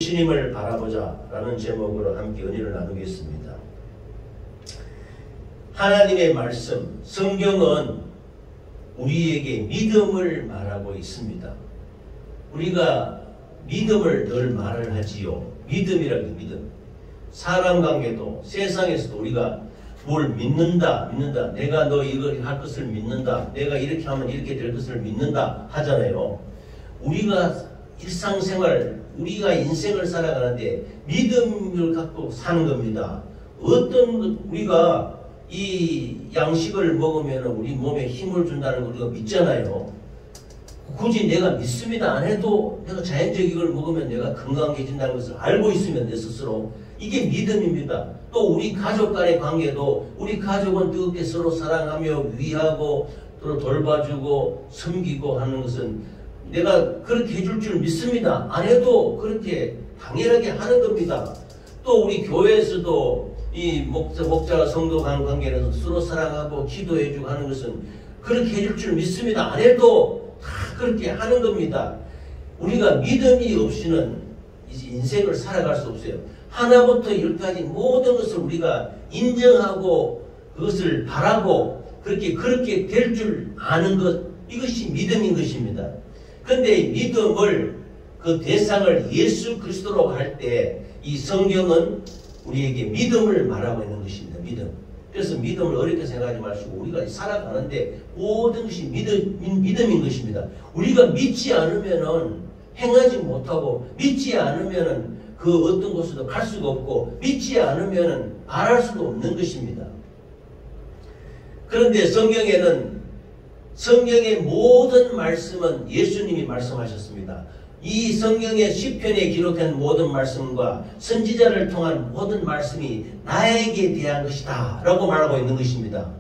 주님을 바라보자 라는 제목으로 함께 은혜를 나누겠습니다. 하나님의 말씀, 성경은 우리에게 믿음을 말하고 있습니다. 우리가 믿음을 늘 말을 하지요. 믿음이라는 믿음. 사람 관계도 세상에서도 우리가 뭘 믿는다. 내가 너 이거 할 것을 믿는다. 내가 이렇게 하면 이렇게 될 것을 믿는다 하잖아요. 우리가 일상생활, 우리가 인생을 살아가는데 믿음을 갖고 사는 겁니다. 우리가 이 양식을 먹으면 우리 몸에 힘을 준다는 걸 우리가 믿잖아요. 굳이 내가 믿습니다 안 해도 내가 자연적인 걸 먹으면 내가 건강해진다는 것을 알고 있으면 내 스스로 이게 믿음입니다. 또 우리 가족 간의 관계도 우리 가족은 뜨겁게 서로 사랑하며 위하고 또 돌봐주고 섬기고 하는 것은 내가 그렇게 해줄 줄 믿습니다. 안 해도 그렇게 당연하게 하는 겁니다. 또 우리 교회에서도 이 목자와 성도 간 관계에서 서로 사랑하고 기도해주고 하는 것은 그렇게 해줄 줄 믿습니다. 안 해도 다 그렇게 하는 겁니다. 우리가 믿음이 없이는 인생을 살아갈 수 없어요. 하나부터 열까지 모든 것을 우리가 인정하고 그것을 바라고 그렇게 될 줄 아는 것, 이것이 믿음인 것입니다. 그런데 믿음을 그 대상을 예수 그리스도로 할 때 이 성경은 우리에게 믿음을 말하고 있는 것입니다. 믿음. 그래서 믿음을 어렵게 생각하지 마시고 우리가 살아가는데 모든 것이 믿음인 것입니다. 우리가 믿지 않으면은 행하지 못하고 믿지 않으면은 그 어떤 곳에도 갈 수가 없고 믿지 않으면은 말할 수도 없는 것입니다. 그런데 성경의 모든 말씀은 예수님이 말씀하셨습니다. 이 성경의 시편에 기록한 모든 말씀과 선지자를 통한 모든 말씀이 나에게 대한 것이다 라고 말하고 있는 것입니다.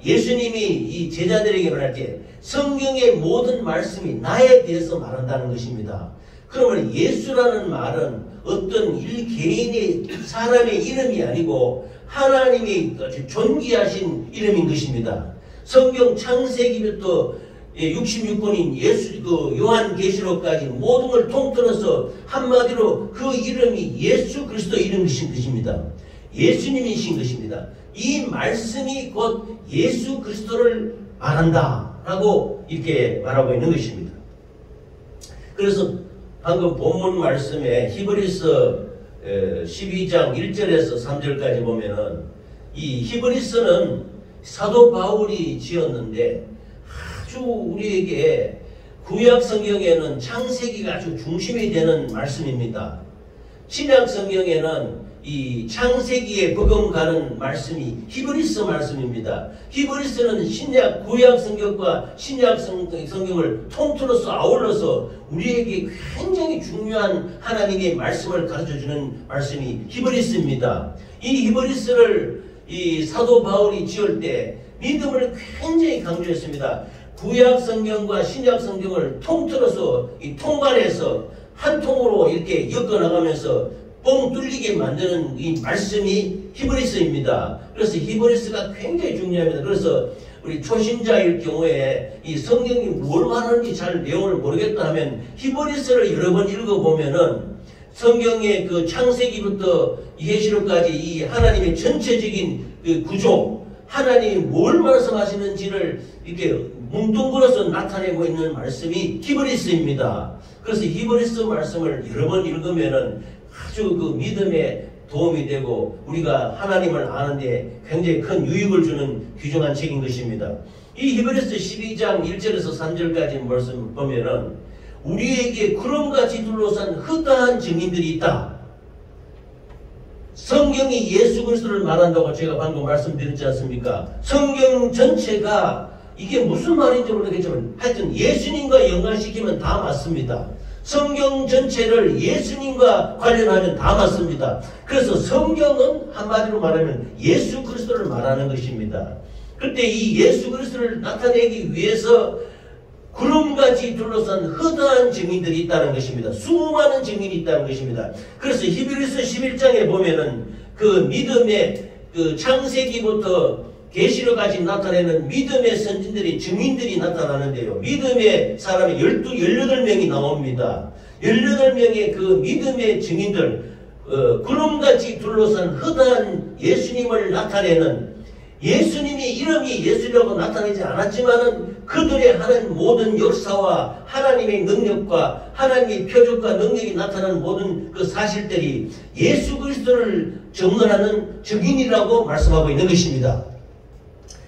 예수님이 이 제자들에게 말할 때 성경의 모든 말씀이 나에 대해서 말한다는 것입니다. 그러면 예수라는 말은 어떤 개인의 사람의 이름이 아니고 하나님이 존귀하신 이름인 것입니다. 성경 창세기부터 66권인 요한계시록까지 모든 걸 통틀어서 한마디로 그 이름이 예수 그리스도 이름이신 것입니다. 예수님이신 것입니다. 이 말씀이 곧 예수 그리스도를 말한다 라고 이렇게 말하고 있는 것입니다. 그래서 방금 본문 말씀에 히브리서 12장 1절에서 3절까지 보면은 이 히브리서는 사도 바울이 지었는데 아주 우리에게 구약 성경에는 창세기가 아주 중심이 되는 말씀입니다. 신약 성경에는 이 창세기에 버금가는 말씀이 히브리서 말씀입니다. 히브리서는 구약 성경과 신약 성경을 통틀어서 아울러서 우리에게 굉장히 중요한 하나님의 말씀을 가르쳐주는 말씀이 히브리서입니다. 이 히브리서를 이 사도 바울이 지을 때 믿음을 굉장히 강조했습니다. 구약 성경과 신약 성경을 통틀어서 통관해서 한 통으로 이렇게 엮어나가면서 뻥 뚫리게 만드는 이 말씀이 히브리서입니다. 그래서 히브리서가 굉장히 중요합니다. 그래서 우리 초신자일 경우에 이 성경이 뭘 말하는지 잘 내용을 모르겠다 하면 히브리서를 여러 번 읽어보면은 성경의 그 창세기부터 계시록까지 이 하나님의 전체적인 그 구조, 하나님이 뭘 말씀하시는지를 이렇게 뭉뚱그려서 나타내고 있는 말씀이 히브리서입니다. 그래서 히브리서 말씀을 여러 번 읽으면은 아주 그 믿음에 도움이 되고 우리가 하나님을 아는데 굉장히 큰 유익을 주는 귀중한 책인 것입니다. 이 히브리서 12장 1절에서 3절까지 말씀 보면은 우리에게 구름같이 둘러싼 허다한 증인들이 있다. 성경이 예수 그리스도를 말한다고 제가 방금 말씀드렸지 않습니까? 성경 전체가 이게 무슨 말인지 모르겠지만 하여튼 예수님과 연관시키면 다 맞습니다. 성경 전체를 예수님과 관련하면 다 맞습니다. 그래서 성경은 한마디로 말하면 예수 그리스도를 말하는 것입니다. 그런데 이 예수 그리스도를 나타내기 위해서 구름같이 둘러싼 허다한 증인들이 있다는 것입니다. 수많은 증인이 있다는 것입니다. 그래서 히브리서 11장에 보면은 그 믿음의 그 창세기부터 계시록까지 나타내는 믿음의 선진들이 증인들이 나타나는데요. 믿음의 사람이 18명이 나옵니다. 18명의 그 믿음의 증인들, 구름같이 둘러싼 허다한 예수님을 나타내는, 예수님이 이름이 예수라고 나타내지 않았지만은 그들의 하는 모든 역사와 하나님의 능력과 하나님의 표적과 능력이 나타나는 모든 그 사실들이 예수 그리스도를 증언하는 증인이라고 말씀하고 있는 것입니다.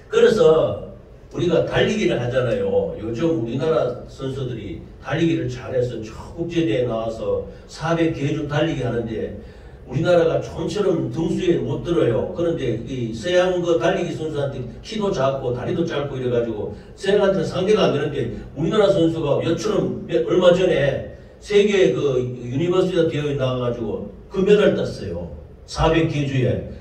그래서 우리가 달리기를 하잖아요. 요즘 우리나라 선수들이 달리기를 잘해서 저 국제대회에 나와서 400계주 달리기 하는데 우리나라가 좀처럼 등수에 못 들어요. 그런데 이 서양 그 달리기 선수한테 키도 작고 다리도 짧고 이래가지고 서양한테 상대가 안 되는데 우리나라 선수가 몇처럼 얼마 전에 세계 그 유니버시티 대회에 나와가지고 금메달 땄어요. 400계주에.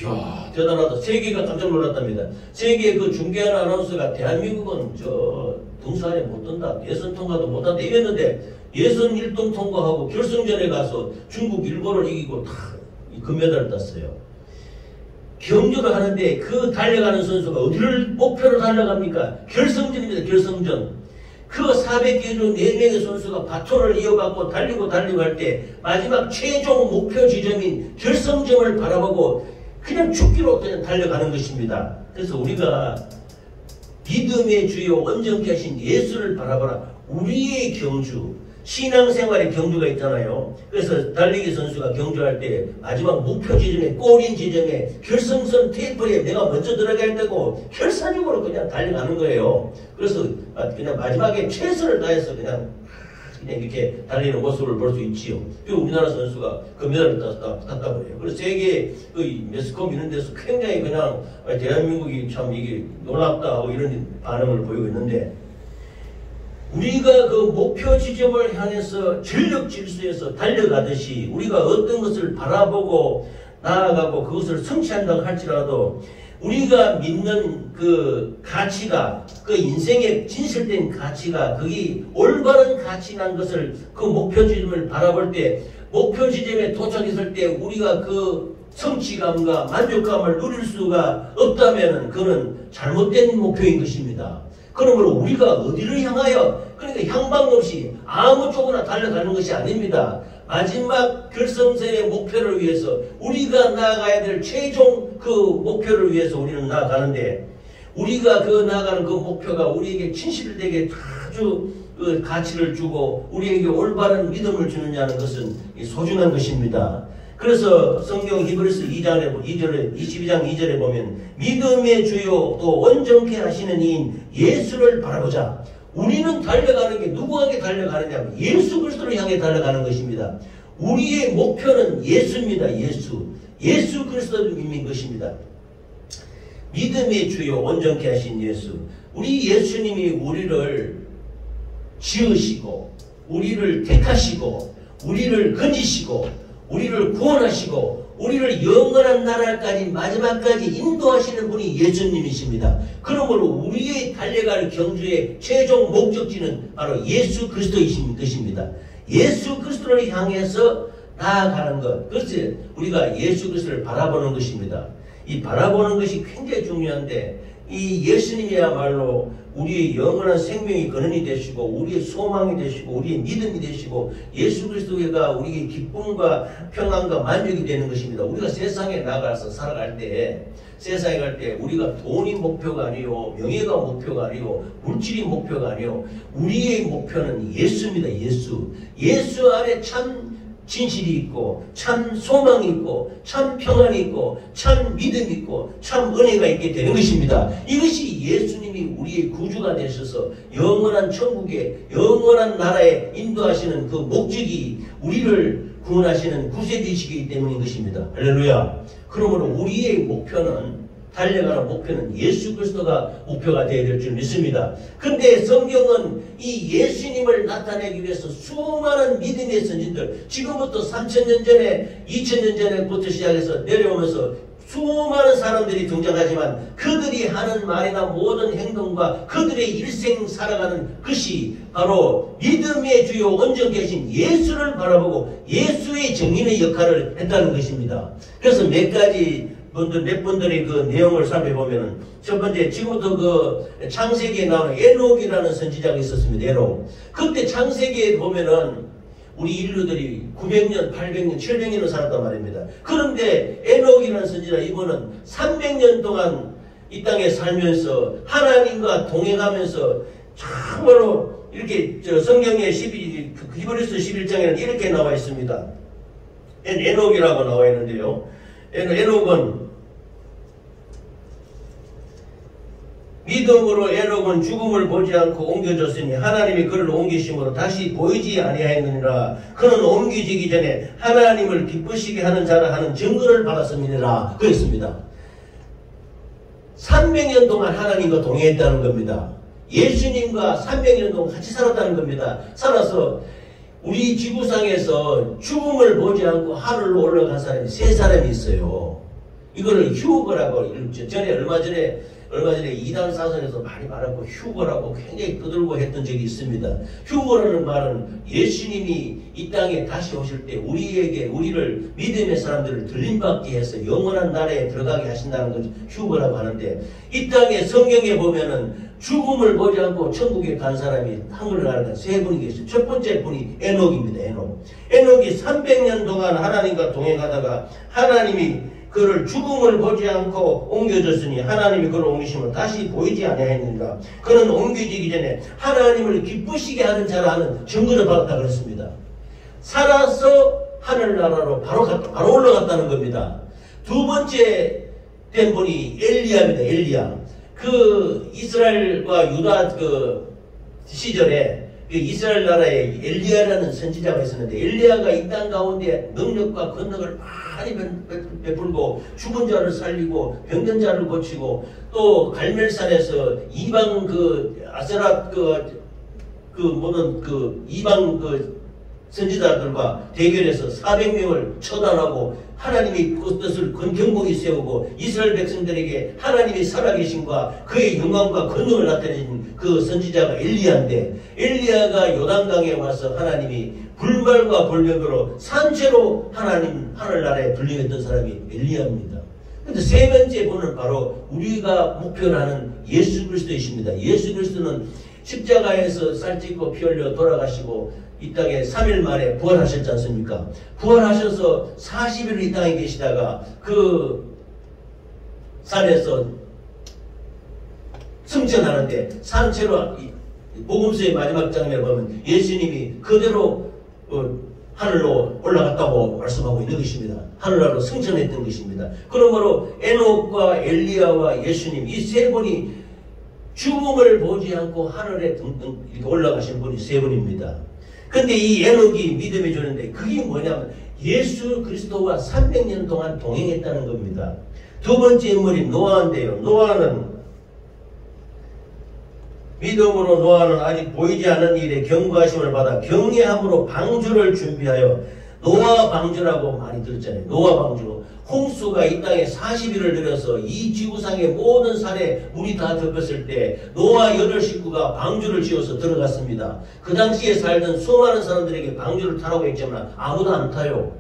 이야, 대단하다. 세계가 깜짝 놀랐답니다. 세계 그 중계하는 아나운서가 대한민국은 저 등수 안에 못 든다. 예선 통과도 못 한다. 이랬는데 예선 1등 통과하고 결승전에 가서 중국, 일본을 이기고 다 금메달을 땄어요. 경주를 하는데 그 달려가는 선수가 어디를 목표로 달려갑니까? 결승전입니다. 결승전. 그 400계주 4명의 선수가 바톤을 이어갖고 달리고 할 때 마지막 최종 목표 지점인 결승점을 바라보고 그냥 죽기로 그냥 달려가는 것입니다. 그래서 우리가 믿음의 주요 온전케 하신 예수를 바라보라. 우리의 경주, 신앙생활의 경주가 있잖아요. 그래서 달리기 선수가 경주할 때 마지막 목표 지점에, 골인 지점에, 결승선 테이프에 내가 먼저 들어가야 되고 결사적으로 그냥 달려가는 거예요. 그래서 그냥 마지막에 최선을 다해서 그냥 이렇게 달리는 모습을 볼 수 있지요. 그리고 우리나라 선수가 금메달을 땄다고 해요. 그래서 세계 매스컴 이런 데서 굉장히 그냥 대한민국이 참 이게 놀랍다 하고 이런 반응을 보이고 있는데, 우리가 그 목표 지점을 향해서 전력 질서에서 달려가듯이 우리가 어떤 것을 바라보고 나아가고 그것을 성취한다고 할지라도 우리가 믿는 그 가치가, 그 인생의 진실된 가치가, 그게 올바른 가치라는 것을, 그 목표 지점을 바라볼 때, 목표 지점에 도착했을 때 우리가 그 성취감과 만족감을 누릴 수가 없다면 그는 잘못된 목표인 것입니다. 그러므로 우리가 어디를 향하여, 그러니까 향방 없이 아무 쪽으나 달려가는 것이 아닙니다. 마지막 결승선의 목표를 위해서, 우리가 나아가야 될 최종 그 목표를 위해서 우리는 나아가는데, 우리가 그 나아가는 그 목표가 우리에게 진실되게 아주 그 가치를 주고 우리에게 올바른 믿음을 주느냐는 것은 소중한 것입니다. 그래서 성경 히브리서 22장 2절에 보면 믿음의 주요 또 온전케 하시는 이인 예수를 바라보자. 우리는 달려가는 게 누구에게 달려가느냐? 예수 그리스도를 향해 달려가는 것입니다. 우리의 목표는 예수입니다. 예수 그리스도인 것입니다. 믿음의 주요 온전케 하신 예수. 우리 예수님이 우리를 지으시고 우리를 택하시고 우리를 건지시고 우리를 구원하시고 우리를 영원한 나라까지 마지막까지 인도하시는 분이 예수님이십니다. 그러므로 우리의 달려갈 경주의 최종 목적지는 바로 예수 그리스도이신 것입니다. 예수 그리스도를 향해서 나아가는 것, 그것이 우리가 예수 그리스도를 바라보는 것입니다. 이 바라보는 것이 굉장히 중요한데, 이 예수님이야말로 우리의 영원한 생명의 근원이 되시고 우리의 소망이 되시고 우리의 믿음이 되시고 예수 그리스도가 우리의 기쁨과 평안과 만족이 되는 것입니다. 우리가 세상에 나가서 살아갈 때, 세상에 갈 때 우리가 돈이 목표가 아니요, 명예가 목표가 아니요, 물질이 목표가 아니요, 우리의 목표는 예수입니다. 예수 안에 참 진실이 있고 참 소망이 있고 참 평안이 있고 참 믿음이 있고 참 은혜가 있게 되는 것입니다. 이것이 예수님이 우리의 구주가 되셔서 영원한 천국에, 영원한 나라에 인도하시는 그 목적이 우리를 구원하시는 구세주이시기 때문인 것입니다. 할렐루야. 그러므로 우리의 목표는, 달려가는 목표는 예수 그리스도가 목표가 되어야 될 줄 믿습니다. 근데 성경은 이 예수님을 나타내기 위해서 수많은 믿음의 선진들, 지금부터 3000년 전에 2000년 전에부터 시작해서 내려오면서 수많은 사람들이 등장하지만 그들이 하는 말이나 모든 행동과 그들의 일생 살아가는 것이 바로 믿음의 주요 온전케 하신 예수를 바라보고 예수의 정인의 역할을 했다는 것입니다. 그래서 몇 분들이 그 내용을 살펴보면은, 첫 번째, 지금부터 그 창세기에 나오는 에녹이라는 선지자가 있었습니다. 에녹. 그때 창세기에 보면은 우리 인류들이 900년, 800년, 700년을 살았단 말입니다. 그런데 에녹이라는 선지자 이분은 300년 동안 이 땅에 살면서 하나님과 동행하면서 참으로 이렇게 성경에 히브리서 11장에는 이렇게 나와 있습니다. 에녹이라고 나와 있는데요. 에녹은 믿음으로 에녹은 죽음을 보지 않고 옮겨졌으니 하나님이 그를 옮기심으로 다시 보이지 아니하였느니라. 그는 옮기지기 전에 하나님을 기쁘시게 하는 자라 하는 증거를 받았음이니라. 그랬습니다. 300년 동안 하나님과 동행했다는 겁니다. 예수님과 300년 동안 같이 살았다는 겁니다. 살아서 우리 지구상에서 죽음을 보지 않고 하늘로 올라간 사람이 3사람이 있어요. 이거를 휴거라고 전에 얼마 전에 이단 사설에서 많이 말하고 휴거라고 굉장히 떠들고 했던 적이 있습니다. 휴거라는 말은 예수님이 이 땅에 다시 오실 때 우리를 믿음의 사람들을 들림받게 해서 영원한 나라에 들어가게 하신다는 것을 휴거라고 하는데, 이 땅에 성경에 보면은 죽음을 보지 않고 천국에 간 사람이 하늘을 가는 3분이 계세요. 첫 번째 분이 에녹입니다. 에녹이 300년 동안 하나님과 동행하다가 하나님이 그를 죽음을 보지 않고 옮겨졌으니 하나님이 그를 옮기시면 다시 보이지 아니하였느니라. 그는 옮겨지기 전에 하나님을 기쁘시게 하는 자라 하는 증거를 받았다 그랬습니다. 살아서 하늘나라로 바로 올라갔다는 겁니다. 두 번째 된 분이 엘리야입니다. 엘리야. 그 이스라엘과 유다 그 시절에 이스라엘 나라에 엘리야라는 선지자가 있었는데, 엘리야가 이 땅 가운데 능력과 권능을 많이 베풀고 죽은 자를 살리고 병든 자를 고치고, 또 갈멜산에서 이방 아세라 모든 이방 선지자들과 대결해서 400명을 처단하고 하나님이 그 뜻을 경고히 세우고 이스라엘 백성들에게 하나님이 살아계심과 그의 영광과 권능을 나타내신 그 선지자가 엘리야인데, 엘리야가 요단강에 와서 하나님이 불말과 불병으로 산채로 하늘나라에 불림했던 사람이 엘리야입니다. 그런데 세 번째 분은 바로 우리가 목표로 하는 예수 그리스도이십니다. 예수 그리스도는 십자가에서 쌀찍고 피 흘려 돌아가시고 이 땅에 3일 만에 부활하셨지 않습니까? 부활하셔서 40일 이 땅에 계시다가 그 산에서 승천하는데, 산채로 복음서의 마지막 장면을 보면 예수님이 그대로 하늘로 올라갔다고 말씀하고 있는 것입니다. 하늘나라로 승천했던 것입니다. 그러므로 에녹과 엘리야와 예수님 이 세 분이 죽음을 보지 않고 하늘에 올라가신 분이 세 분입니다. 근데 이 에녹이 믿음의 존재인데 그게 뭐냐면 예수 그리스도와 300년 동안 동행했다는 겁니다. 두 번째 인물이 노아인데요. 믿음으로 아직 보이지 않은 일에 경고하심을 받아 경외함으로 방주를 준비하여, 노아 방주라고 많이 들었잖아요. 노아 방주. 홍수가 이 땅에 40일을 들여서 이 지구상의 모든 산에 물이 다 덮였을 때 노아 8식구가 방주를 지어서 들어갔습니다. 그 당시에 살던 수많은 사람들에게 방주를 타라고 했지만 아무도 안 타요.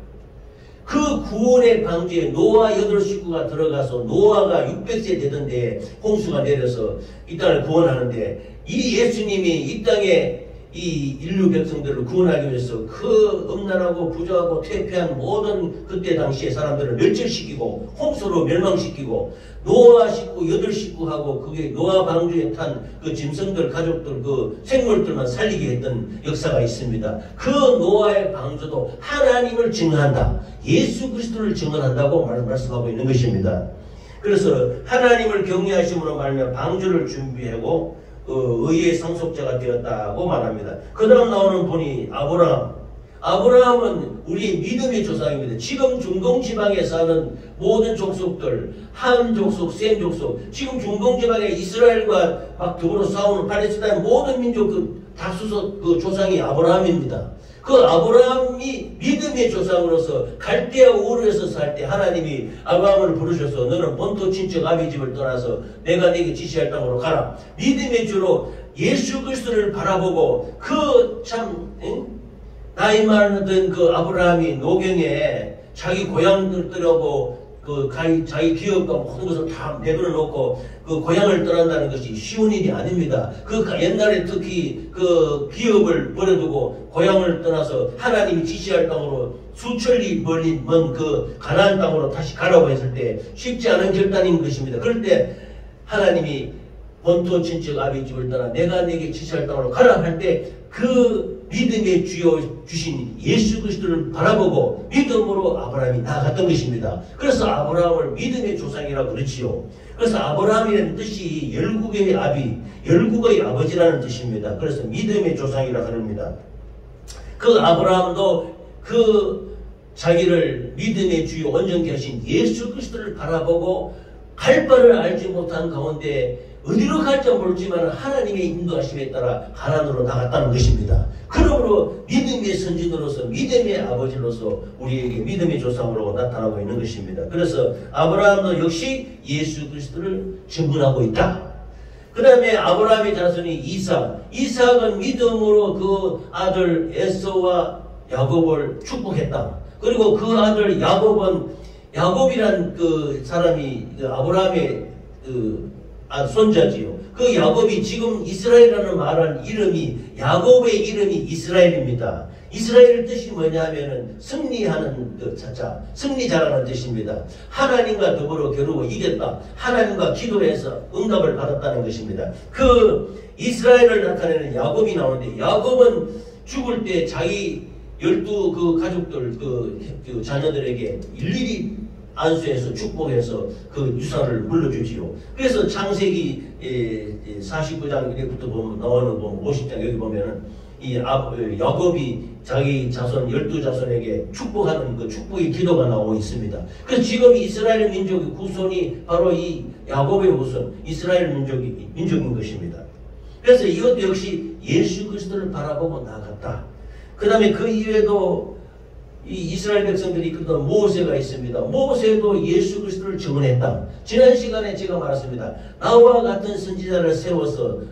그 구원의 방주에 노아 8식구가 들어가서 노아가 600세 되던 데에 홍수가 내려서 이 땅을 구원하는데, 이 예수님이 이 땅에 이 인류 백성들을 구원하기 위해서 그 음란하고 부정하고 퇴폐한 모든 그때 당시의 사람들을 멸절시키고 홍수로 멸망시키고 노아 식구 8식구하고 그게 노아 방주에 탄 그 짐승들 가족들 그 생물들만 살리게 했던 역사가 있습니다. 그 노아의 방주도 하나님을 증언한다. 예수 그리스도를 증언한다고 말씀하고 있는 것입니다. 그래서 하나님을 경외하심으로 말하며 방주를 준비하고 의의 상속자가 되었다고 말합니다. 그 다음 나오는 분이 아브라함. 아브라함은 우리의 믿음의 조상입니다. 지금 중동지방에 사는 모든 족속들, 함 족속, 셈 족속, 지금 중동지방에 이스라엘과 막 더불어 싸우는 팔레스타인 모든 민족 그 다수석 그 조상이 아브라함입니다. 그 아브라함이 믿음의 조상으로서 갈대아 우르에서 살 때 하나님이 아브라함을 부르셔서 너는 본토 친척 아비 집을 떠나서 내가 네게 지시할 땅으로 가라. 믿음의 주로 예수 그리스도를 바라보고 그 참 나이 많은 그 아브라함이 노경에 자기 고향들 떠나고 자기 기업과 모든 것을 다 내버려 놓고 그 고향을 떠난다는 것이 쉬운 일이 아닙니다. 옛날에 특히 그 기업을 버려두고 고향을 떠나서 하나님이 지시할 땅으로 수천리 멀리 먼 그 가나안 땅으로 다시 가라고 했을 때 쉽지 않은 결단인 것입니다. 그럴 때 하나님이 본토 친척 아비 집을 떠나 내가 네게 지시할 땅으로 가라 할 때 그 믿음의 주여 주신 예수 그리스도를 바라보고 믿음으로 아브라함이 나아갔던 것입니다. 그래서 아브라함을 믿음의 조상이라고 그렇지요. 그래서 아브라함이라는 뜻이 열국의 열국의 아버지라는 뜻입니다. 그래서 믿음의 조상이라고 합니다. 그 아브라함도 그 자기를 믿음의 주요 온전케 하신 예수 그리스도를 바라보고 갈 바를 알지 못한 가운데 어디로 갈지 모르지만 하나님의 인도하심에 따라 가나안으로 나갔다는 것입니다. 그러므로 믿음의 선진으로서 믿음의 아버지로서 우리에게 믿음의 조상으로 나타나고 있는 것입니다. 그래서 아브라함도 역시 예수 그리스도를 증언하고 있다. 그 다음에 아브라함의 자손이 이삭은 믿음으로 그 아들 에서와 야곱을 축복했다. 그리고 그 아들 야곱이란 그 사람이 아브라함의 손자지요. 그 야곱이 지금 이스라엘이라는 말한 이름이 야곱의 이름이 이스라엘입니다. 이스라엘 뜻이 뭐냐 하면은 승리하는 그 자자, 승리자라는 뜻입니다. 하나님과 더불어 겨루고 이겼다. 하나님과 기도해서 응답을 받았다는 것입니다. 그 이스라엘을 나타내는 야곱이 나오는데 야곱은 죽을 때 자기 12 그 가족들 그 자녀들에게 일일이 안수해서 축복해서 그 유산을 물려주지요. 그래서 창세기 49장 1회부터 보면 나오는 50장 여기 보면은 이 야곱이 자기 자손 12자손에게 축복하는 그 축복의 기도가 나오고 있습니다. 그래서 지금 이스라엘 민족의 후손이 바로 이 야곱의 후손 이스라엘 민족인 것입니다. 그래서 이것도 역시 예수 그리스도를 바라보고 나아갔다. 그 다음에 그 이외에도 이 이스라엘 백성들이 이끌던 모세가 있습니다. 모세도 예수 그리스도를 증언했다. 지난 시간에 제가 말했습니다. 나와 같은 선지자를 세워서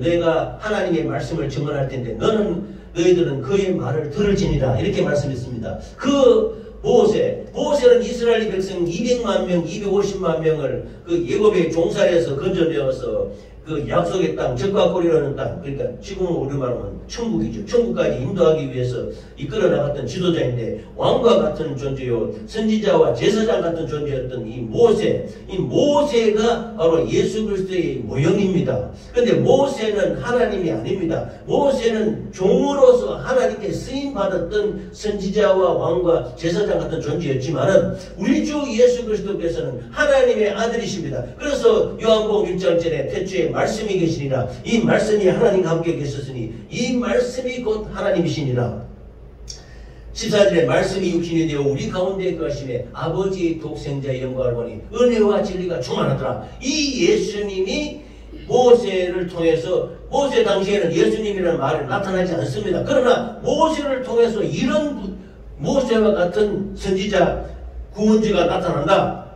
내가 하나님의 말씀을 증언할 텐데 너희들은 그의 말을 들을지니라 이렇게 말씀했습니다. 그 모세는 이스라엘 백성 200만 명, 250만 명을 그 예굽의 종살에서 건져내어서 그 약속의 땅, 적과 꼴이라는 땅, 그러니까 지금은 우리 말하면 천국이죠. 천국까지 인도하기 위해서 이끌어 나갔던 지도자인데 왕과 같은 존재요, 선지자와 제사장 같은 존재였던 이 모세가 바로 예수 그리스도의 모형입니다. 그런데 모세는 하나님이 아닙니다. 모세는 종으로서 하나님께 쓰임 받았던 선지자와 왕과 제사장 같은 존재였지만은 우리 주 예수 그리스도께서는 하나님의 아들이십니다. 그래서 요한복음 1장 전에 태초에 말씀이 계시니라 이 말씀이 하나님과 함께 계셨으니 이 말씀이 곧 하나님이시니라. 14절에 말씀이 육신이 되어 우리 가운데 거하심에 아버지의 독생자의 영광을 보니 은혜와 진리가 충만하더라. 이 예수님이 모세를 통해서 모세 당시에는 예수님이라는 말이 나타나지 않습니다. 그러나 모세를 통해서 이런 모세와 같은 선지자 구원주가 나타난다.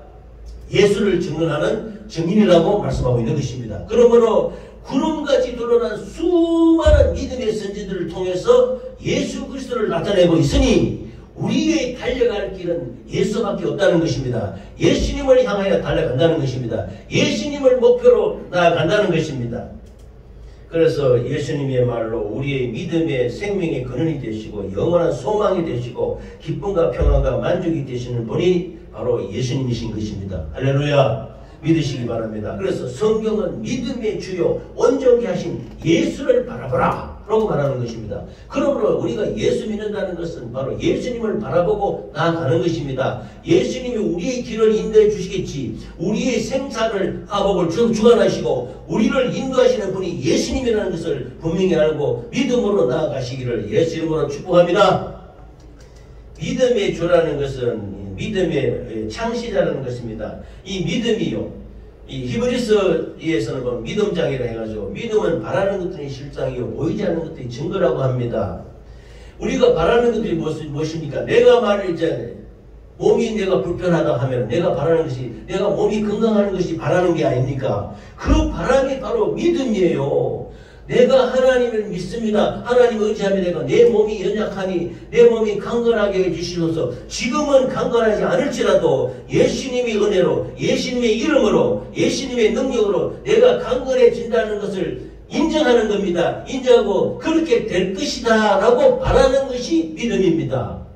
예수를 증언하는 증인이라고 말씀하고 있는 것입니다. 그러므로 구름같이 드러난 수많은 믿음의 선지들을 통해서 예수 그리스도를 나타내고 있으니 우리의 달려갈 길은 예수밖에 없다는 것입니다. 예수님을 향하여 달려간다는 것입니다. 예수님을 목표로 나아간다는 것입니다. 그래서 예수님의 말로 우리의 믿음의 생명의 근원이 되시고 영원한 소망이 되시고 기쁨과 평안과 만족이 되시는 분이 바로 예수님이신 것입니다. 할렐루야. 믿으시기 바랍니다. 그래서 성경은 믿음의 주요 온전케 하신 예수를 바라보라 라고 말하는 것입니다. 그러므로 우리가 예수 믿는다는 것은 바로 예수님을 바라보고 나아가는 것입니다. 예수님이 우리의 길을 인도해 주시겠지. 우리의 생사를 화복을 주관하시고 우리를 인도하시는 분이 예수님이라는 것을 분명히 알고 믿음으로 나아가시기를 예수 이름으로 축복합니다. 믿음의 주라는 것은 믿음의 창시자라는 것입니다. 이 믿음이요, 이 히브리서에서는 보면 믿음장이라 해가지고 믿음은 바라는 것들이 실상이요 보이지 않는 것들이 증거라고 합니다. 우리가 바라는 것들이 무엇입니까? 내가 말을 이제 몸이 내가 불편하다 하면 내가 바라는 것이 내가 몸이 건강하는 것이 바라는 게 아닙니까? 그 바람이 바로 믿음이에요. 내가 하나님을 믿습니다. 하나님을 의지하며 내가 내 몸이 연약하니 내 몸이 강건하게 해주시소서. 지금은 강건하지 않을지라도 예수님의 은혜로, 예수님의 이름으로, 예수님의 능력으로 내가 강건해진다는 것을 인정하는 겁니다. 인정하고 그렇게 될 것이다 라고 바라는 것이 믿음입니다.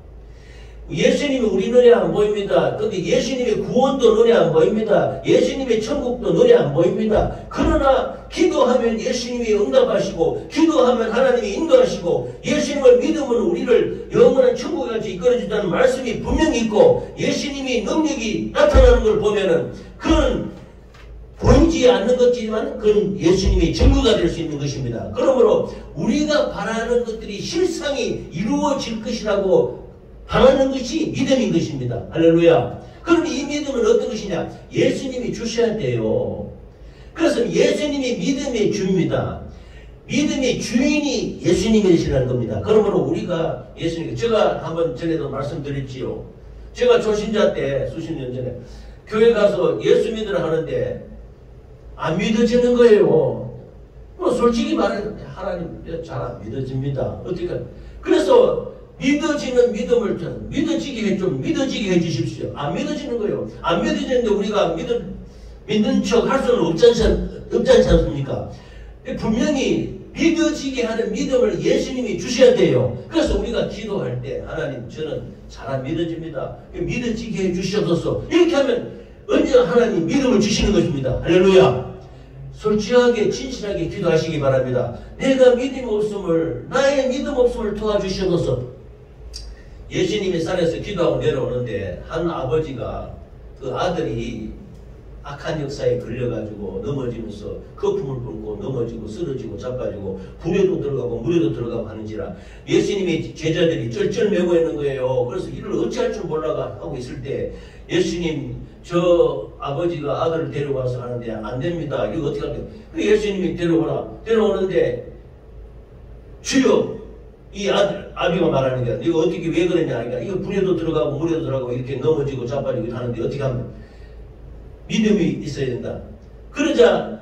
예수님이 우리 눈에 안 보입니다. 근데 예수님의 구원도 눈에 안 보입니다. 예수님의 천국도 눈에 안 보입니다. 그러나 기도하면 예수님이 응답하시고 기도하면 하나님이 인도하시고 예수님을 믿으면 우리를 영원한 천국에 같이 이끌어준다는 말씀이 분명히 있고 예수님이 능력이 나타나는 걸 보면은 그건 보이지 않는 것이지만 그건 예수님의 증거가 될 수 있는 것입니다. 그러므로 우리가 바라는 것들이 실상이 이루어질 것이라고 바라는 것이 믿음인 것입니다. 할렐루야. 그럼 이 믿음은 어떤 것이냐? 예수님이 주셔야 돼요. 그래서 예수님이 믿음의 주입니다. 믿음의 주인이 예수님이시라는 겁니다. 그러므로 우리가 예수님, 제가 한번 전에도 말씀드렸지요. 제가 초신자 때 수십 년 전에 교회 가서 예수 믿으라 하는데 안 믿어지는 거예요. 솔직히 말해 하나님 잘 안 믿어집니다. 어떻게? 그래서 믿어지는 믿음을 좀 믿어지게 해주십시오. 안 믿어지는 거예요. 안 믿어지는데 우리가 믿는 척 할 수는 없지 않습니까? 분명히 믿어지게 하는 믿음을 예수님이 주셔야 돼요. 그래서 우리가 기도할 때 하나님 저는 잘 안 믿어집니다. 믿어지게 해주셔서 이렇게 하면 언제나 하나님 믿음을 주시는 것입니다. 할렐루야. 솔직하게 진실하게 기도하시기 바랍니다. 내가 믿음 없음을 나의 믿음 없음을 도와주셔서 예수님이 산에서 기도하고 내려오는데 한 아버지가 그 아들이 악한 역사에 걸려가지고 넘어지면서 거품을 뿜고 넘어지고 쓰러지고 자빠지고 불에도 들어가고 물에도 들어가고 하는지라 예수님의 제자들이 쩔쩔매고 있는 거예요. 그래서 이를 어찌할 줄 몰라가 하고 있을 때 예수님 저 아버지가 아들을 데려와서 하는데 안 됩니다. 이거 어떻게 할까요? 예수님이 데려오는데 주여 이 아비가 말하는 게 이거 어떻게 왜 그러냐 하니까 이거 불에도 들어가고 물에도 들어가고 이렇게 넘어지고 자빠지고 하는데 어떻게 하면 믿음이 있어야 된다. 그러자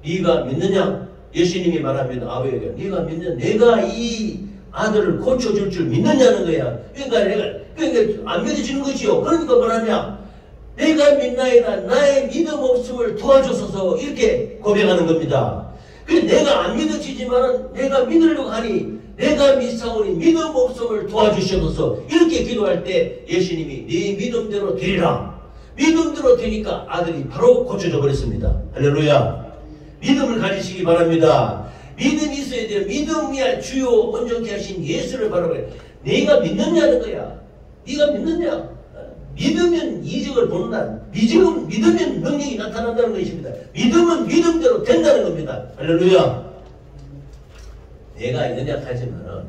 네가 믿느냐? 예수님이 말합니다. 아버지가 네가 믿느냐? 내가 이 아들을 고쳐줄 줄 믿느냐는 거야. 그러니까 안 믿어지는 것이요. 그러니까 뭐하냐? 내가 믿나이다. 나의 믿음 없음을 도와줘서 이렇게 고백하는 겁니다. 그래서 내가 안 믿어지지만 내가 믿으려고 하니 내가 믿사오니 믿음 없음을 도와주셔서 이렇게 기도할 때 예수님이 네 믿음대로 되리라. 믿음대로 되니까 아들이 바로 고쳐져 버렸습니다. 할렐루야. 믿음을 가지시기 바랍니다. 믿음이 있어야 돼요. 믿음이야 주요 온전케 하신 예수를 바라봐요. 네가 믿느냐는 거야. 네가 믿느냐? 믿으면 이적을 본다. 믿으면 능력이 나타난다는 것입니다. 믿음은 믿음대로 된다는 겁니다. 할렐루야. 내가 연약하지만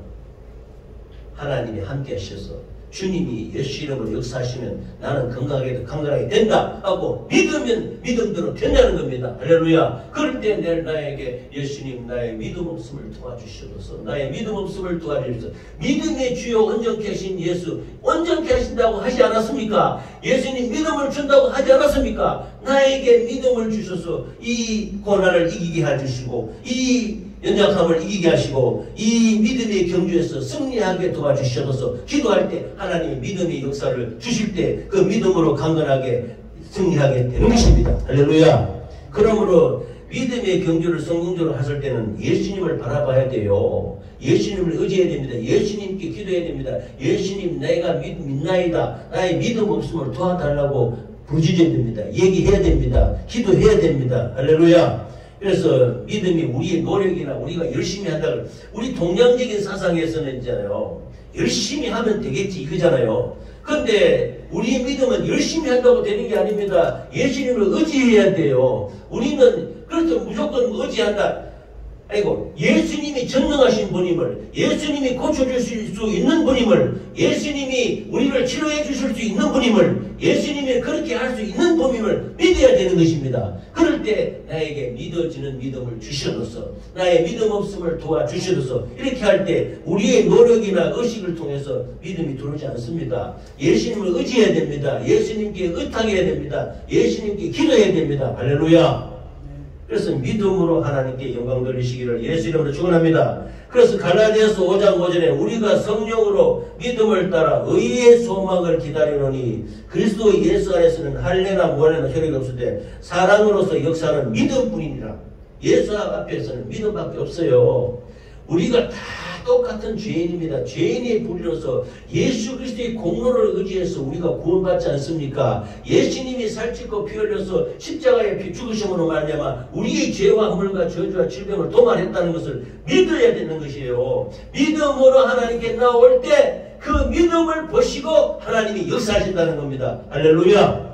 하나님이 함께 하셔서 주님이 예수 이름으로 역사하시면 나는 건강하게 된다 하고 믿으면 믿음대로 된다는 겁니다. 할렐루야. 그럴 때 나에게 예수님 나의 믿음 없음을 도와주셔서 나의 믿음 없음을 도와주셔서 믿음의 주요 온전케 하신 예수 온전케 하신다고 하지 않았습니까? 예수님 믿음을 준다고 하지 않았습니까? 나에게 믿음을 주셔서 이 고난을 이기게 해주시고 이 연약함을 이기게 하시고 이 믿음의 경주에서 승리하게 도와주셔서 기도할 때 하나님의 믿음의 역사를 주실 때 그 믿음으로 강건하게 승리하게 되는 것입니다. 할렐루야. 그러므로 믿음의 경주를 성공적으로 하실 때는 예수님을 바라봐야 돼요. 예수님을 의지해야 됩니다. 예수님께 기도해야 됩니다. 예수님 내가 믿나이다. 나의 믿음 없음을 도와달라고 부르짖어야 됩니다. 얘기해야 됩니다. 기도해야 됩니다. 할렐루야. 그래서 믿음이 우리의 노력이나 우리가 열심히 한다고 우리 동양적인 사상에서는 있잖아요. 열심히 하면 되겠지 이거잖아요. 그런데 우리의 믿음은 열심히 한다고 되는 게 아닙니다. 예수님을 의지해야 돼요. 우리는 그렇죠. 무조건 의지한다. 아이고 예수님이 전능하신 분임을 예수님이 고쳐주실 수 있는 분임을 예수님이 우리를 치료해 주실 수 있는 분임을 예수님이 그렇게 할 수 있는 분임을 믿어야 되는 것입니다. 그럴 때 나에게 믿어지는 믿음을 주셔서 나의 믿음 없음을 도와주셔서 이렇게 할 때 우리의 노력이나 의식을 통해서 믿음이 들어오지 않습니다. 예수님을 의지해야 됩니다. 예수님께 의탁해야 됩니다. 예수님께 기도해야 됩니다. 할렐루야. 그래서 믿음으로 하나님께 영광 돌리시기를 예수 이름으로 축원합니다. 그래서 갈라디아서 5장 5절에 우리가 성령으로 믿음을 따라 의의 소망을 기다리노니 그리스도 예수 안에서는 할례나 무할례나 효력이 없을 때 사랑으로서 역사하는 믿음뿐이니라. 예수 앞에서는 믿음밖에 없어요. 우리가 다 똑같은 죄인입니다. 죄인의 불의로서 예수 그리스도의 공로를 의지해서 우리가 구원받지 않습니까? 예수님이 살찌고 피 흘려서 십자가에 피 죽으심으로 말미암아 우리의 죄와 허물과 저주와 질병을 도말했다는 것을 믿어야 되는 것이에요. 믿음으로 하나님께 나올 때 그 믿음을 보시고 하나님이 역사하신다는 겁니다. 할렐루야.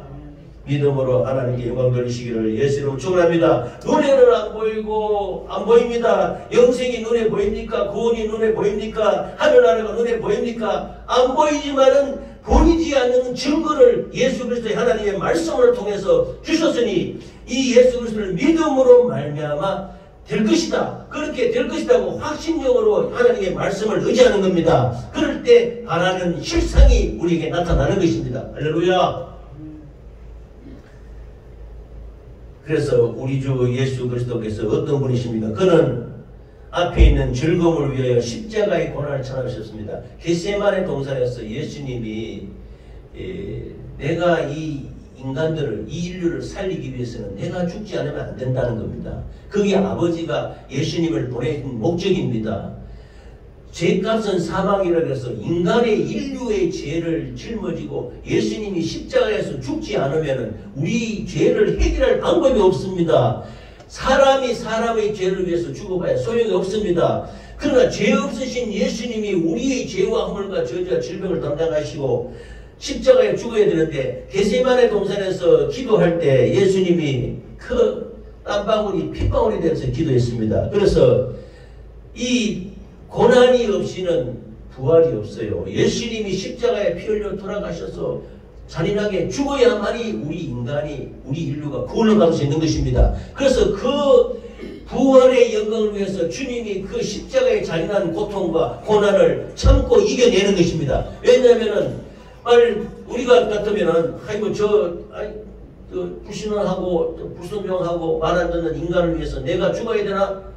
믿음으로 하나님께 영광 돌리시기를 예수 이름으로 축원합니다. 눈에는 안 보이고 안 보입니다. 영생이 눈에 보입니까? 구원이 눈에 보입니까? 하늘나라가 눈에 보입니까? 안 보이지만은 보이지 않는 증거를 예수 그리스도의 하나님의 말씀을 통해서 주셨으니 이 예수 그리스도를 믿음으로 말미암아 될 것이다. 그렇게 될 것이라고 확신력으로 하나님의 말씀을 의지하는 겁니다. 그럴 때 바라는 실상이 우리에게 나타나는 것입니다. 할렐루야. 그래서 우리 주 예수 그리스도께서 어떤 분이십니까? 그는 앞에 있는 즐거움을 위하여 십자가의 고난을 참으셨습니다. 겟세마네 동산에서 예수님이 내가 이 인간들을, 이 인류를 살리기 위해서는 내가 죽지 않으면 안 된다는 겁니다. 그게 아버지가 예수님을 보내신 목적입니다. 죄값은 사망이라고 해서 인간의 인류의 죄를 짊어지고 예수님이 십자가에서 죽지 않으면 우리 죄를 해결할 방법이 없습니다. 사람이 사람의 죄를 위해서 죽어봐야 소용이 없습니다. 그러나 죄 없으신 예수님이 우리의 죄와 허물과 저주와 질병을 담당하시고 십자가에 죽어야 되는데 겟세마네 동산에서 기도할 때 예수님이 그 땀방울이 핏방울이 되어서 기도했습니다. 그래서 이 고난이 없이는 부활이 없어요. 예수님이 십자가에 피 흘려 돌아가셔서 잔인하게 죽어야만이 우리 인간이, 우리 인류가 구원을 받을 수 있는 것입니다. 그래서 그 부활의 영광을 위해서 주님이 그 십자가의 잔인한 고통과 고난을 참고 이겨내는 것입니다. 왜냐하면은 우리가 같으면은 불신하고 불순종하고 말 안 듣는 인간을 위해서 내가 죽어야 되나?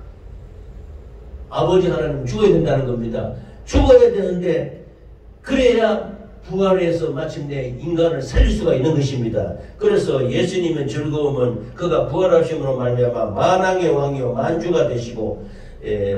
아버지 하나님 죽어야 된다는 겁니다. 죽어야 되는데 그래야 부활해서 마침내 인간을 살릴 수가 있는 것입니다. 그래서 예수님의 즐거움은 그가 부활하심으로 말미암아 만왕의 왕이요 만주가 되시고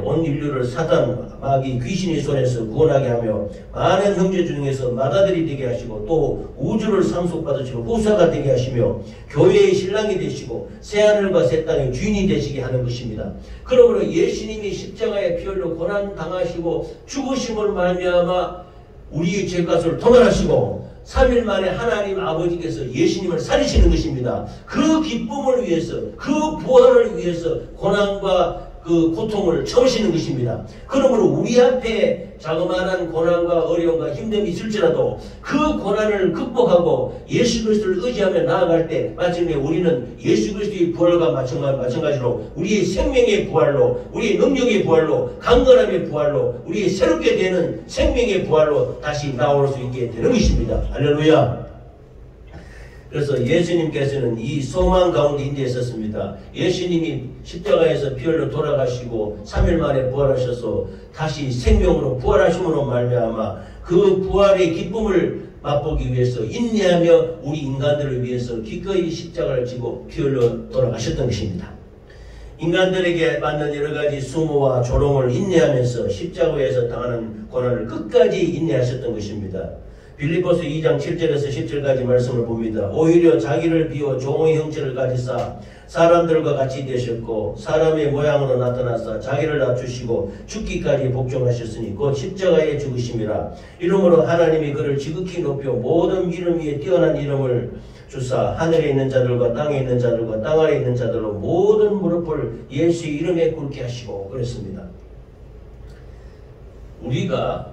온 인류를 사단, 마귀, 귀신의 손에서 구원하게 하며 많은 형제 중에서 맏아들이 되게 하시고 또 우주를 상속받으시고 후사가 되게 하시며 교회의 신랑이 되시고 새하늘과 새 땅의 주인이 되시게 하는 것입니다. 그러므로 예수님이 십자가에 피 흘려 고난 당하시고 죽으심을 말미암아 우리의 죄값을 도말하시고 3일 만에 하나님 아버지께서 예수님을 살리시는 것입니다. 그 기쁨을 위해서, 그 부활을 위해서 고난과 그 고통을 참으시는 것입니다. 그러므로 우리 앞에 자그마한 고난과 어려움과 힘듦이 있을지라도 그 고난을 극복하고 예수 그리스도를 의지하며 나아갈 때 마침내 우리는 예수 그리스도의 부활과 마찬가지로 우리의 생명의 부활로, 우리의 능력의 부활로, 강건함의 부활로, 우리의 새롭게 되는 생명의 부활로 다시 나올 수 있게 되는 것입니다. 할렐루야. 그래서 예수님께서는 이 소망 가운데 인도했었습니다. 예수님이 십자가에서 피 흘려 돌아가시고 3일 만에 부활하셔서 다시 생명으로 부활하심으로 말미암아 그 부활의 기쁨을 맛보기 위해서 인내하며 우리 인간들을 위해서 기꺼이 십자가를 지고 피 흘려 돌아가셨던 것입니다. 인간들에게 받는 여러 가지 수모와 조롱을 인내하면서 십자가에서 당하는 고난을 끝까지 인내하셨던 것입니다. 빌립보서 2장 7절에서 10절까지 말씀을 봅니다. 오히려 자기를 비워 종의 형체를 가지사 사람들과 같이 되셨고 사람의 모양으로 나타나사 자기를 낮추시고 죽기까지 복종하셨으니 곧 십자가에 죽으심이라. 이러므로 하나님이 그를 지극히 높여 모든 이름 위에 뛰어난 이름을 주사 하늘에 있는 자들과 땅에 있는 자들과 땅 아래에 있는 자들로 모든 무릎을 예수의 이름에 꿇게 하시고 그랬습니다. 우리가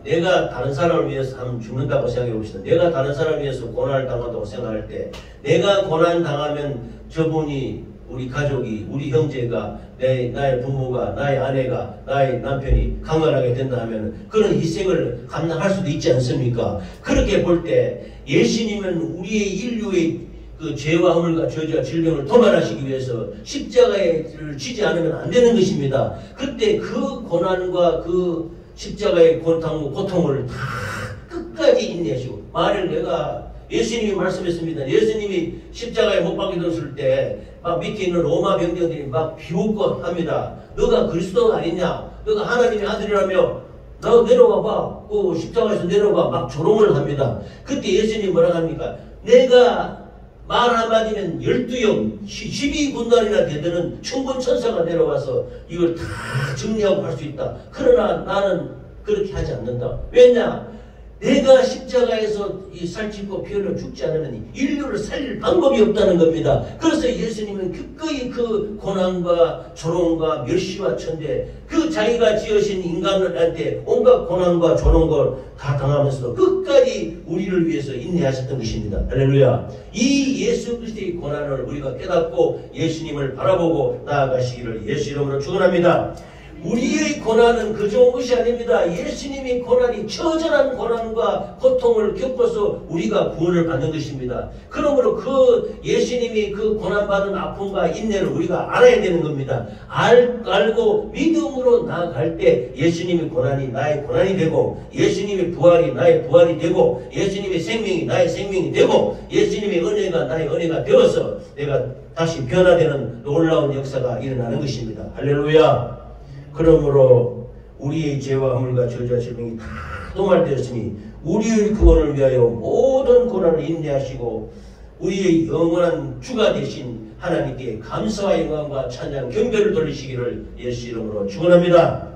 내가 다른 사람을 위해서 한번 죽는다고 생각해 봅시다. 내가 다른 사람을 위해서 고난을 당한다고 생각할 때 내가 고난 당하면 저분이, 우리 가족이, 우리 형제가, 나의 부모가, 나의 아내가, 나의 남편이 강건하게 된다 하면 그런 희생을 감당할 수도 있지 않습니까? 그렇게 볼 때 예수님은 우리의 인류의 그 죄와 허물과 저주와 질병을 도말하시기 위해서 십자가를 지지 않으면 안 되는 것입니다. 그때 그 고난과 그 십자가의 고통을 다 끝까지 인내하시고, 만일 내가 예수님이 말씀했습니다. 예수님이 십자가에 못 박혀졌을 때 막 밑에 있는 로마 병정들이 막 비웃고 합니다. 너가 그리스도 아니냐? 너가 하나님의 아들이라며 너 내려와봐. 그 십자가에서 내려와. 막 조롱을 합니다. 그때 예수님이 뭐라고 합니까? 내가 말 한마디면 12영, 12군단이나 되드는 충분 천사가 내려와서 이걸 다 정리하고 할 수 있다. 그러나 나는 그렇게 하지 않는다. 왜냐? 내가 십자가에서 이 살찌고 피 흘려 죽지 않으면 인류를 살릴 방법이 없다는 겁니다. 그래서 예수님은 기꺼이 그 고난과 조롱과 멸시와 천대, 그 자기가 지으신 인간한테 온갖 고난과 조롱을 다 당하면서도 끝까지 우리를 위해서 인내하셨던 것입니다. 할렐루야. 이 예수 그리스도의 고난을 우리가 깨닫고 예수님을 바라보고 나아가시기를 예수 이름으로 축원합니다. 우리의 고난은 그 좋은 것이 아닙니다. 예수님의 고난이 처절한 고난과 고통을 겪어서 우리가 구원을 받는 것입니다. 그러므로 그 예수님이 그 고난받은 아픔과 인내를 우리가 알아야 되는 겁니다. 알고 믿음으로 나아갈 때 예수님의 고난이 나의 고난이 되고, 예수님의 부활이 나의 부활이 되고, 예수님의 생명이 나의 생명이 되고, 예수님의 은혜가 나의 은혜가 되어서 내가 다시 변화되는 놀라운 역사가 일어나는 것입니다. 할렐루야. 그러므로 우리의 죄와 허물과 저주와 질병이 다 도말되었으니 우리의 구원을 위하여 모든 고난을 인내하시고 우리의 영원한 주가 되신 하나님께 감사와 영광과 찬양 경배를 돌리시기를 예수 이름으로 축원합니다.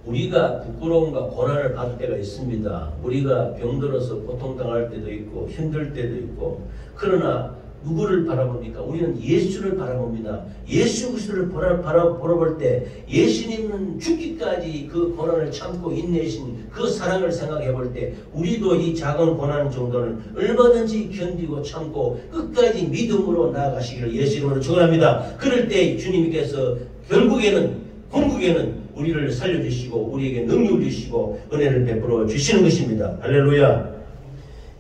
우리가 부끄러움과 고난을 받을 때가 있습니다. 우리가 병들어서 고통당할 때도 있고 힘들 때도 있고, 그러나 누구를 바라봅니까? 우리는 예수를 바라봅니다. 예수 그리스도를 바라볼 때 예수님은 죽기까지 그 고난을 참고 인내하신 그 사랑을 생각해 볼 때 우리도 이 작은 고난 정도는 얼마든지 견디고 참고 끝까지 믿음으로 나아가시기를 예수 이름으로 축원합니다. 그럴 때 주님께서 결국에는 궁극에는 우리를 살려주시고 우리에게 능력을 주시고 은혜를 베풀어 주시는 것입니다. 할렐루야.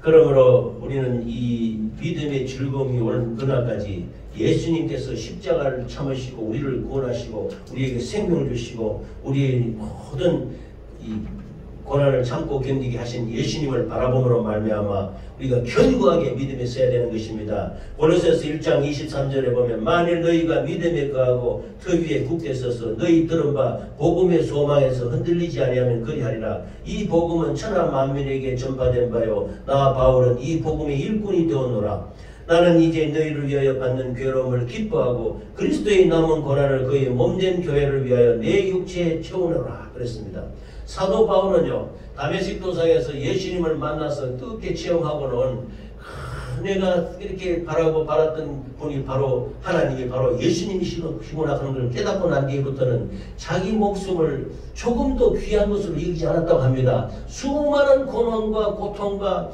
그러므로 우리는 이 믿음의 즐거움이 오는 그날까지 예수님께서 십자가를 참으시고 우리를 구원하시고 우리에게 생명을 주시고 우리의 모든 이 고난을 참고 견디게 하신 예수님을 바라봄으로 말미암아 우리가 견고하게 믿음에 서야 되는 것입니다. 골로새서 1장 23절에 보면 만일 너희가 믿음에 거하고 터 위에 굳게 서서 너희 들은 바 복음의 소망에서 흔들리지 아니하면 그리하리라. 이 복음은 천하 만민에게 전파된 바요 나 바울은 이 복음의 일꾼이 되었노라. 나는 이제 너희를 위하여 받는 괴로움을 기뻐하고 그리스도의 남은 고난을 그의 몸된 교회를 위하여 내 육체에 채우노라 그랬습니다. 사도 바울은요, 다메섹 도상에서 예수님을 만나서 뜨겁게 체험하고는 내가 이렇게 바라고 바랐던 분이 바로 하나님이 바로 예수님이시구나 하는 걸 깨닫고 난 뒤부터는 자기 목숨을 조금도 귀한 것으로 여기지 않았다고 합니다. 수많은 고난과 고통과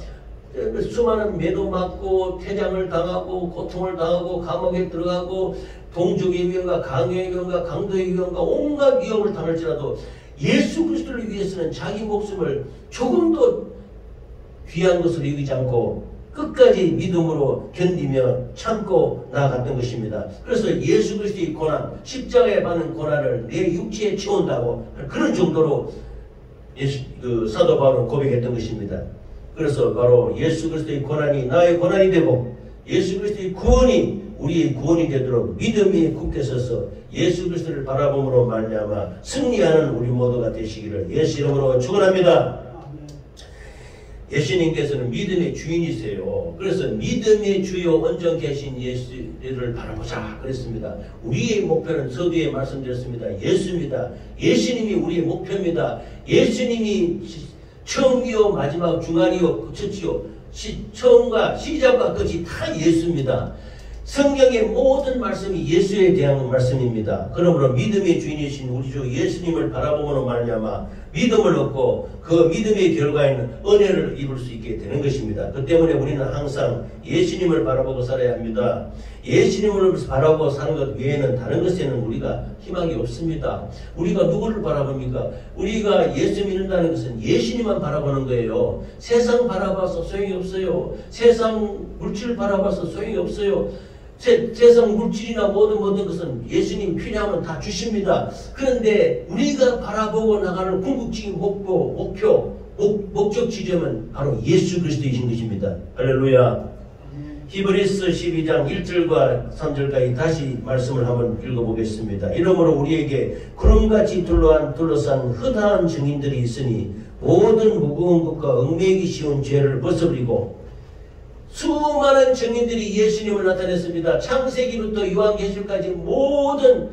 수많은 매도 맞고 퇴장을 당하고 고통을 당하고 감옥에 들어가고 동족의 위험과 강요의 위험과 강도의 위험과 온갖 위험을 당할지라도 예수 그리스도를 위해서는 자기 목숨을 조금도 귀한 것으로 여기지 않고 끝까지 믿음으로 견디며 참고 나아갔던 것입니다. 그래서 예수 그리스도의 고난, 십자가에 받는 고난을 내 육체에 채운다고 그런 정도로 사도 바울은 고백했던 것입니다. 그래서 바로 예수 그리스도의 고난이 나의 고난이 되고 예수 그리스도의 구원이 우리의 구원이 되도록 믿음에 굳게 서서 예수 그리스도를 바라봄으로 말미암아 승리하는 우리 모두가 되시기를 예수 이름으로 축원합니다. 예수님께서는 믿음의 주인이세요. 그래서 믿음의 주요 온전케 하신 예수를 바라보자 그랬습니다. 우리의 목표는 서두에 말씀드렸습니다. 예수입니다. 예수님이 우리의 목표입니다. 예수님이 처음이요 마지막 중간이요 끝이요 처음과 시작과 끝이 다 예수입니다. 성경의 모든 말씀이 예수에 대한 말씀입니다. 그러므로 믿음의 주인이신 우리 주 예수님을 바라보므로 말미암아 믿음을 얻고 그 믿음의 결과에는 은혜를 입을 수 있게 되는 것입니다. 그 때문에 우리는 항상 예수님을 바라보고 살아야 합니다. 예수님을 바라보고 사는 것 외에는 다른 것에는 우리가 희망이 없습니다. 우리가 누구를 바라봅니까? 우리가 예수 믿는다는 것은 예수님만 바라보는 거예요. 세상 바라봐서 소용이 없어요. 세상 물질 바라봐서 소용이 없어요. 세상 물질이나 모든 것은 예수님 필요하면 다 주십니다. 그런데 우리가 바라보고 나가는 궁극적인 목적 지점은 바로 예수 그리스도이신 것입니다. 할렐루야. 히브리서 12장 1절과 3절까지 다시 말씀을 한번 읽어보겠습니다. 이러므로 우리에게 구름같이 둘러싼 허다한 증인들이 있으니 모든 무거운 것과 얽매이기 쉬운 죄를 벗어버리고. 수많은 증인들이 예수님을 나타냈습니다. 창세기부터 요한계시록까지 모든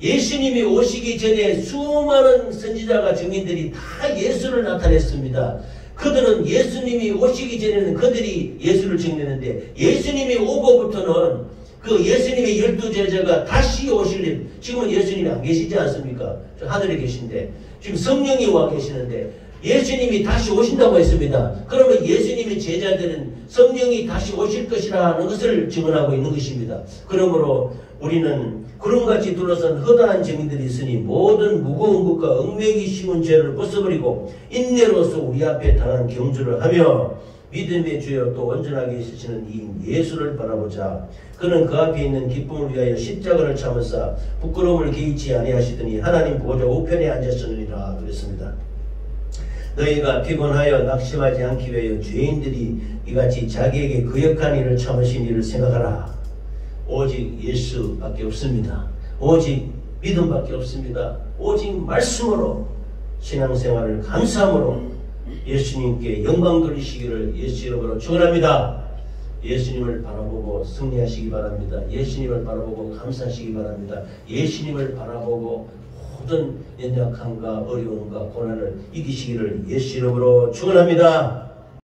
예수님이 오시기 전에 수많은 선지자가 증인들이 다 예수를 나타냈습니다. 그들은 예수님이 오시기 전에는 그들이 예수를 증언했는데 예수님이 오고부터는 그 예수님의 12제자가 다시 오실, 지금은 예수님이 안 계시지 않습니까? 저 하늘에 계신데 지금 성령이 와 계시는데 예수님이 다시 오신다고 했습니다. 그러면 예수님의 제자들은 성령이 다시 오실 것이라는 것을 증언하고 있는 것입니다. 그러므로 우리는 구름같이 둘러싼 허다한 증인들이 있으니 모든 무거운 것과 얽매이기 쉬운 죄를 벗어버리고 인내로서 우리 앞에 당한 경주를 하며 믿음의 주여 또 온전하게 있으시는 이 예수를 바라보자. 그는 그 앞에 있는 기쁨을 위하여 십자가를 참으사 부끄러움을 개의치 아니하시더니 하나님 보좌 우편에 앉았으니라 그랬습니다. 너희가 피곤하여 낙심하지 않기 위하여 죄인들이 이같이 자기에게 거역한 일을 참으신 일을 생각하라. 오직 예수밖에 없습니다. 오직 믿음밖에 없습니다. 오직 말씀으로 신앙생활을 감사함으로 예수님께 영광 돌리시기를 예수 이름으로 축원합니다. 예수님을 바라보고 승리하시기 바랍니다. 예수님을 바라보고 감사하시기 바랍니다. 예수님을 바라보고 모든 연약함과 어려움과 고난을 이기시기를 예수 이름으로 축원합니다.